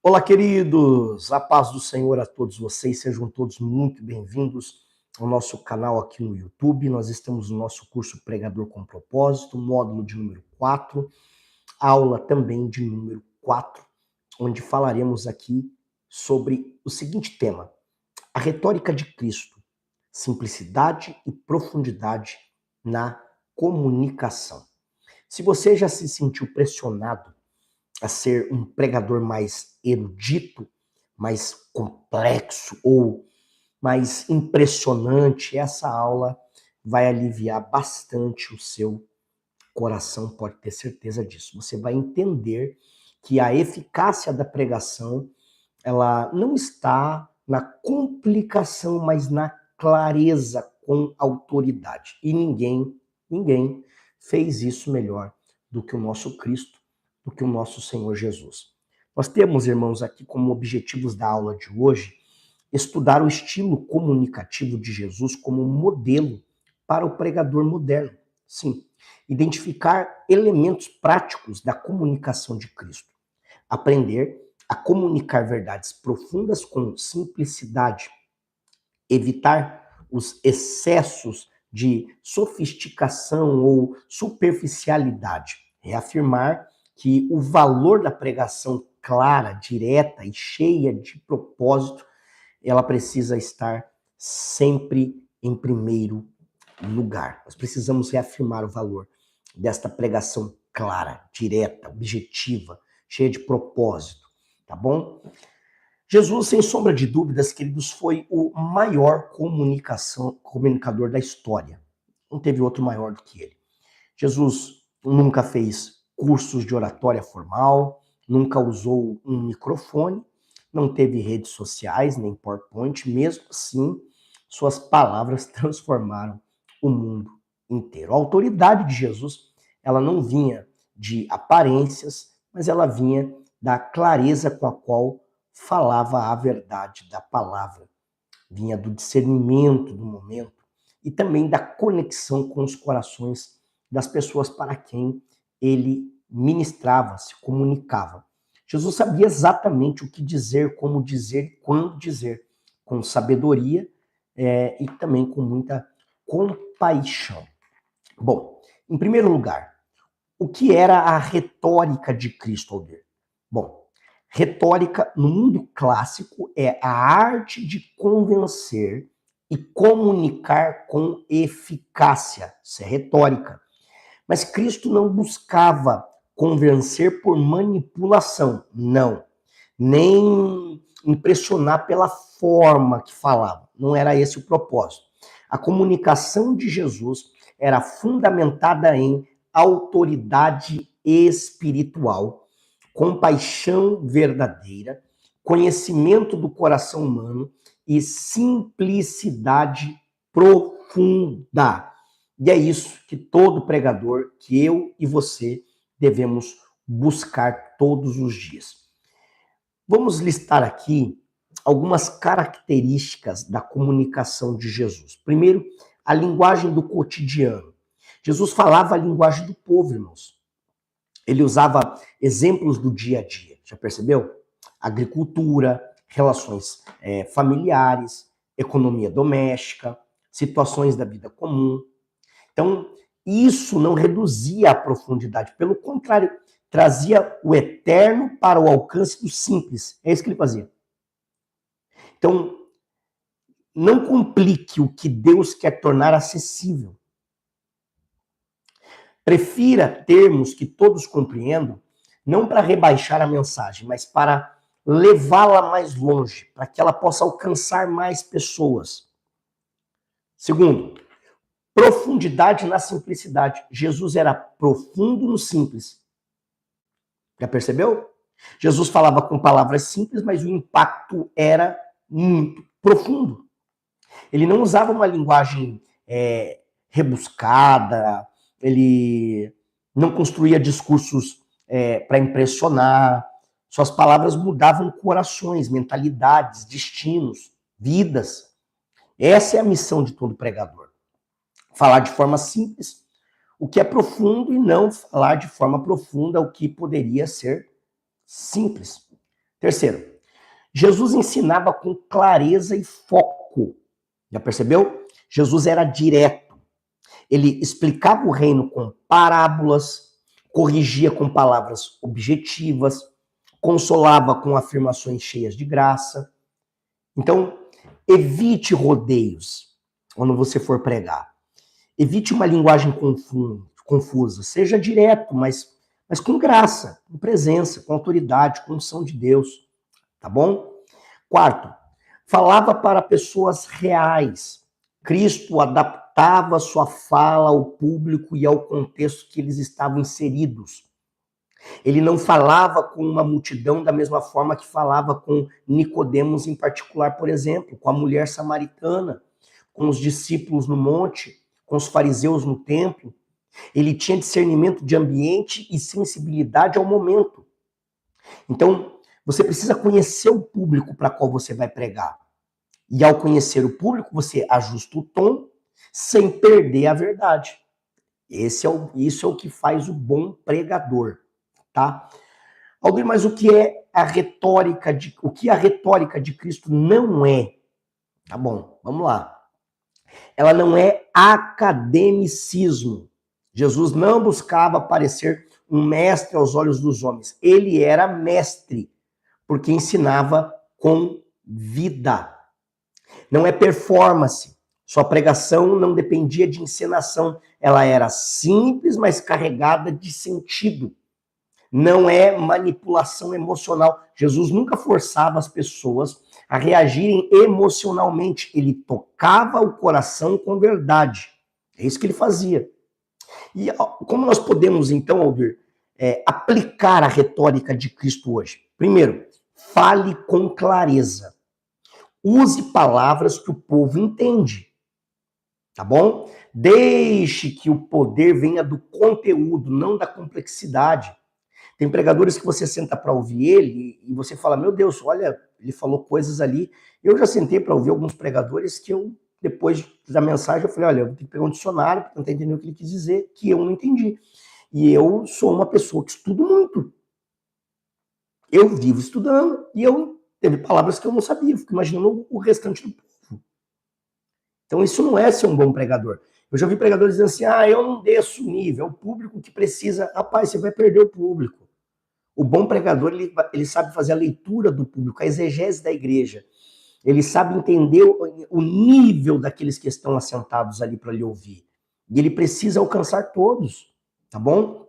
Olá, queridos! A paz do Senhor a todos vocês, sejam todos muito bem-vindos ao nosso canal aqui no YouTube. Nós estamos no nosso curso Pregador com Propósito, módulo de número 4, aula também de número 4, onde falaremos aqui sobre o seguinte tema: a retórica de Cristo, simplicidade e profundidade na comunicação. Se você já se sentiu pressionado a ser um pregador mais erudito, mais complexo ou mais impressionante, essa aula vai aliviar bastante o seu coração, pode ter certeza disso. Você vai entender que a eficácia da pregação, ela não está na complicação, mas na clareza com autoridade. E ninguém fez isso melhor do que o nosso Cristo, do que o nosso Senhor Jesus. Nós temos, irmãos, aqui como objetivos da aula de hoje, estudar o estilo comunicativo de Jesus como modelo para o pregador moderno. Sim, identificar elementos práticos da comunicação de Cristo. Aprender a comunicar verdades profundas com simplicidade. Evitar os excessos de sofisticação ou superficialidade. Reafirmar que o valor da pregação clara, direta e cheia de propósito, ela precisa estar sempre em primeiro lugar. Nós precisamos reafirmar o valor desta pregação clara, direta, objetiva, cheia de propósito, tá bom? Jesus, sem sombra de dúvidas, queridos, foi o maior comunicador da história. Não teve outro maior do que ele. Jesus nunca fez cursos de oratória formal, nunca usou um microfone, não teve redes sociais, nem PowerPoint, mesmo assim, suas palavras transformaram o mundo inteiro. A autoridade de Jesus, ela não vinha de aparências, mas ela vinha da clareza com a qual falava a verdade da palavra. Vinha do discernimento do momento e também da conexão com os corações das pessoas para quem ele ministrava, se comunicava. Jesus sabia exatamente o que dizer, como dizer e quando dizer, com sabedoria e também com muita compaixão. Bom, em primeiro lugar, o que era a retórica de Cristo, Aldir? Bom, retórica no mundo clássico é a arte de convencer e comunicar com eficácia. Isso é retórica. Mas Cristo não buscava convencer por manipulação, não. Nem impressionar pela forma que falava. Não era esse o propósito. A comunicação de Jesus era fundamentada em autoridade espiritual, compaixão verdadeira, conhecimento do coração humano e simplicidade profunda. E é isso que todo pregador, que eu e você, devemos buscar todos os dias. Vamos listar aqui algumas características da comunicação de Jesus. Primeiro, a linguagem do cotidiano. Jesus falava a linguagem do povo, irmãos. Ele usava exemplos do dia a dia. Já percebeu? Agricultura, relações familiares, economia doméstica, situações da vida comum. Então, isso não reduzia a profundidade, pelo contrário, trazia o eterno para o alcance do simples. É isso que ele fazia. Então, não complique o que Deus quer tornar acessível. Prefira termos que todos compreendam, não para rebaixar a mensagem, mas para levá-la mais longe, para que ela possa alcançar mais pessoas. Segundo, profundidade na simplicidade. Jesus era profundo no simples. Já percebeu? Jesus falava com palavras simples, mas o impacto era muito profundo. Ele não usava uma linguagem rebuscada, ele não construía discursos para impressionar. Suas palavras mudavam corações, mentalidades, destinos, vidas. Essa é a missão de todo pregador. Falar de forma simples o que é profundo e não falar de forma profunda o que poderia ser simples. Terceiro, Jesus ensinava com clareza e foco. Já percebeu? Jesus era direto. Ele explicava o reino com parábolas, corrigia com palavras objetivas, consolava com afirmações cheias de graça. Então, evite rodeios quando você for pregar. Evite uma linguagem confusa. Seja direto, mas com graça, com presença, com autoridade, com unção de Deus. Tá bom? Quarto, falava para pessoas reais. Cristo adaptava sua fala ao público e ao contexto que eles estavam inseridos. Ele não falava com uma multidão da mesma forma que falava com Nicodemos em particular, por exemplo, com a mulher samaritana, com os discípulos no monte, com os fariseus no templo. Ele tinha discernimento de ambiente e sensibilidade ao momento. Então, você precisa conhecer o público para qual você vai pregar. E ao conhecer o público, você ajusta o tom sem perder a verdade. Isso é o que faz o bom pregador, tá? Aldir, mas o que a retórica de Cristo não é? Tá bom, vamos lá. Ela não é academicismo. Jesus não buscava parecer um mestre aos olhos dos homens. Ele era mestre, porque ensinava com vida. Não é performance. Sua pregação não dependia de encenação. Ela era simples, mas carregada de sentido. Não é manipulação emocional. Jesus nunca forçava as pessoas a reagirem emocionalmente. Ele tocava o coração com verdade. É isso que ele fazia. E como nós podemos, então, Aldir, aplicar a retórica de Cristo hoje? Primeiro, fale com clareza. Use palavras que o povo entende. Tá bom? Deixe que o poder venha do conteúdo, não da complexidade. Tem pregadores que você senta para ouvir ele e você fala, meu Deus, olha, ele falou coisas ali. Eu já sentei para ouvir alguns pregadores que eu, depois da mensagem, eu falei, olha, eu vou ter que pegar um dicionário para tentar entender o que ele quis dizer, que eu não entendi. E eu sou uma pessoa que estudo muito. Eu vivo estudando e teve palavras que eu não sabia, eu fico imaginando o restante do povo. Então isso não é ser um bom pregador. Eu já ouvi pregadores dizendo assim, eu não desço o nível, é o público que precisa. Rapaz, você vai perder o público. O bom pregador, ele sabe fazer a leitura do público, a exegese da igreja. Ele sabe entender o nível daqueles que estão assentados ali para lhe ouvir. E ele precisa alcançar todos, tá bom?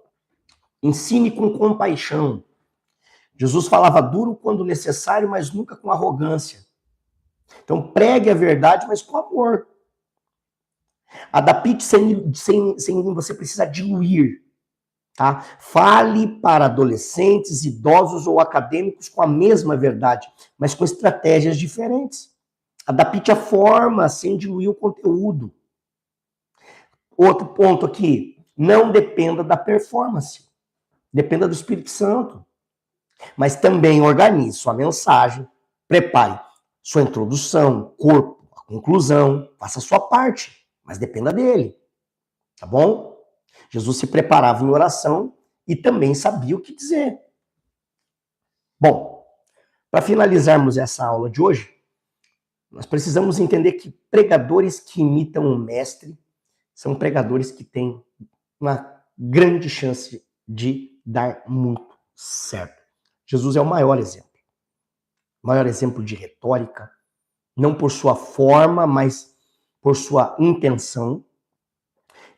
Ensine com compaixão. Jesus falava duro quando necessário, mas nunca com arrogância. Então pregue a verdade, mas com amor. Adapte sem você precisar diluir. Tá? Fale para adolescentes, idosos ou acadêmicos com a mesma verdade, mas com estratégias diferentes. Adapte a forma sem diluir o conteúdo. Outro ponto aqui, não dependa da performance. Dependa do Espírito Santo. Mas também organize sua mensagem, prepare sua introdução, corpo, a conclusão, faça a sua parte, mas dependa dele. Tá bom? Jesus se preparava em oração e também sabia o que dizer. Bom, para finalizarmos essa aula de hoje, nós precisamos entender que pregadores que imitam o mestre são pregadores que têm uma grande chance de dar muito certo. Jesus é o maior exemplo. O maior exemplo de retórica, não por sua forma, mas por sua intenção.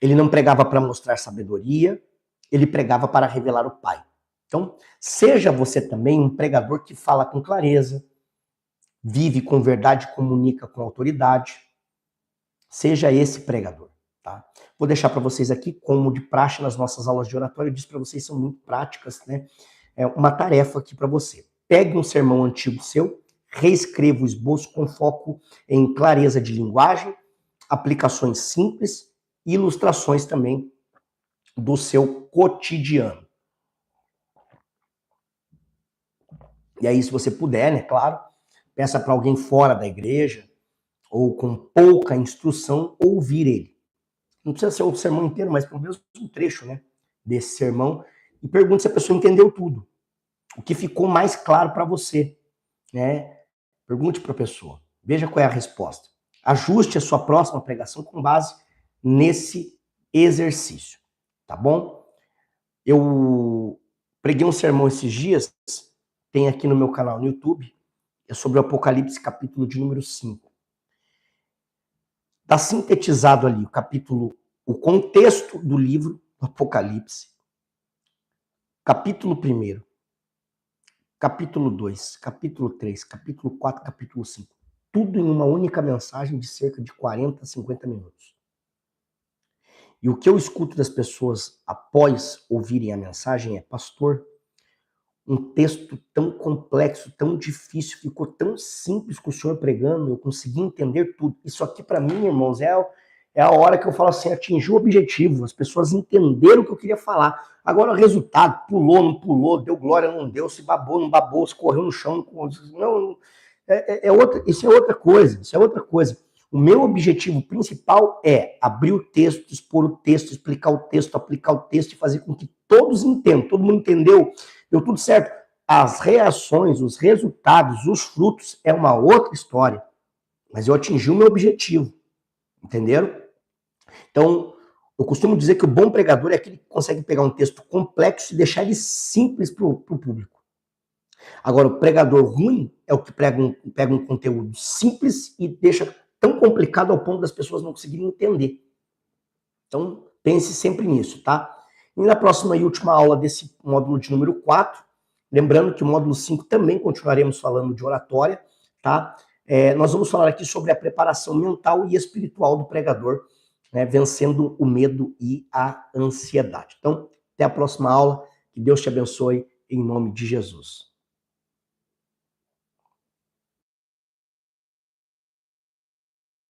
Ele não pregava para mostrar sabedoria, ele pregava para revelar o Pai. Então, seja você também um pregador que fala com clareza, vive com verdade, comunica com autoridade. Seja esse pregador, tá? Vou deixar para vocês aqui, como de praxe nas nossas aulas de oratório, eu disse para vocês, são muito práticas, né? É uma tarefa aqui para você. Pegue um sermão antigo seu, reescreva o esboço com foco em clareza de linguagem, aplicações simples, ilustrações também do seu cotidiano. E aí, se você puder, né, claro, peça para alguém fora da igreja ou com pouca instrução ouvir ele. Não precisa ser o sermão inteiro, mas pelo menos um trecho, né, desse sermão, e pergunte se a pessoa entendeu tudo. O que ficou mais claro para você, né? Pergunte para a pessoa. Veja qual é a resposta. Ajuste a sua próxima pregação com base nesse exercício, tá bom? Eu preguei um sermão esses dias, tem aqui no meu canal no YouTube, é sobre o Apocalipse, capítulo de número 5. Está sintetizado ali o capítulo, o contexto do livro do Apocalipse, capítulo 1, capítulo 2, capítulo 3, capítulo 4, capítulo 5. Tudo em uma única mensagem de cerca de 40 a 50 minutos. E o que eu escuto das pessoas após ouvirem a mensagem é: pastor, um texto tão complexo, tão difícil, ficou tão simples com o senhor pregando, eu consegui entender tudo. Isso aqui para mim, irmãos, é a hora que eu falo assim, atingiu o objetivo, as pessoas entenderam o que eu queria falar. Agora o resultado, pulou, não pulou, deu glória, não deu, se babou, não babou, se correu no chão, não, isso é outra coisa, isso é outra coisa. O meu objetivo principal é abrir o texto, expor o texto, explicar o texto, aplicar o texto e fazer com que todos entendam. Todo mundo entendeu? Deu tudo certo. As reações, os resultados, os frutos é uma outra história. Mas eu atingi o meu objetivo. Entenderam? Então, eu costumo dizer que o bom pregador é aquele que consegue pegar um texto complexo e deixar ele simples para o público. Agora, o pregador ruim é o que pega um conteúdo simples e deixa tão complicado ao ponto das pessoas não conseguirem entender. Então, pense sempre nisso, tá? E na próxima e última aula desse módulo de número 4, lembrando que o módulo 5 também continuaremos falando de oratória, tá? Nós vamos falar aqui sobre a preparação mental e espiritual do pregador, né, vencendo o medo e a ansiedade. Então, até a próxima aula. Que Deus te abençoe em nome de Jesus.